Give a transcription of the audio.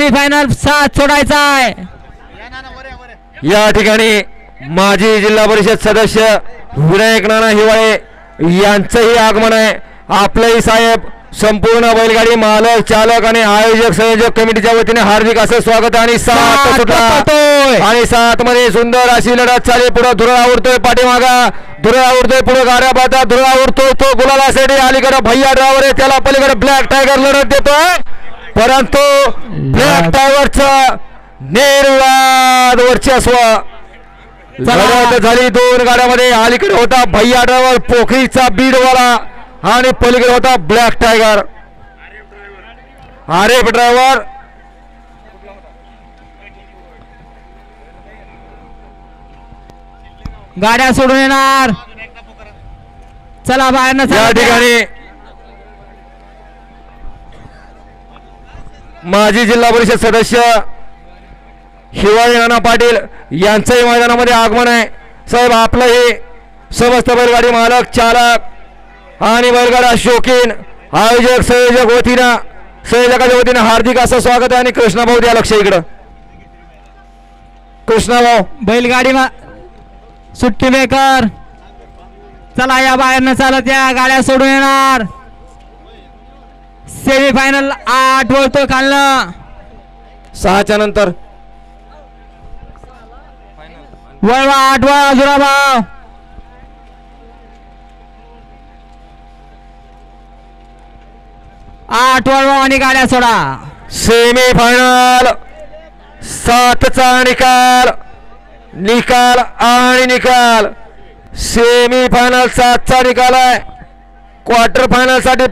Semifinal साथ सोडायचा आहे। या ठिकाणी माजी जिल्हा परिषद सदस्य विनायक नाना हिवाळे यांचंही आगमन आहे। आपलेही साहेब संपूर्ण बैलगाडी मालक चालक आणि आयोजक संयोजक कमिटीच्या वतीने हार्दिक असं स्वागत आहे। आणि सात सुटला आणि सात मध्ये सुंदर अशी लढत चालली। पुढे धुरळा उडतोय, पाठीमागा धुरळा उडतोय, पुढे गाड्या पाहता धुरळा उडतोय, तो गुलालासाठी अलीकडे भैया ड्रायव्हर आहे, त्याला पलीकडे ब्लॅक टायगर लढत देतोय, परंतु ब्लॅक टायगरचं निर्वाद वर्चस्व लढत झाली। दोन गाड्यामध्ये अलीकडे होता भैया ड्रायव्हर पोखरीचा बीडवाला आणि पलीकडे होता ब्लॅक टायगर आरेफ ड्रायव्हर। गाड्या सोडून येणार, चला बाहेर। या ठिकाणी माजी जिल्हा परिषद सदस्य हिवाळी नाना पाटील यांचंही मैदानामध्ये आगमन आहे। साहेब आपलं हे समस्त बैलगाडी मालक चालक आणि बैलगाडा शौकीन आयोजक संयोजकाच्या वतीनं हार्दिक असं स्वागत आहे। आणि कृष्णाभाऊ द्या लक्ष इकडं, कृष्णाभाऊ बैलगाडी सुट्टी मेकर, चला या बाहेरनं चालत या, गाड्या सोडून येणार। सेमीफायनल 8 वळतो खालनं, 6च्या नंतर वळवा 8 वळा जुराभाव, 8 वळवा आणि गाड्या सोडा। सेमीफायनल 7चा निकाल आणि निकाल। सेमीफायनल 7चा निकाल आहे। क्वार्टर फायनल साठी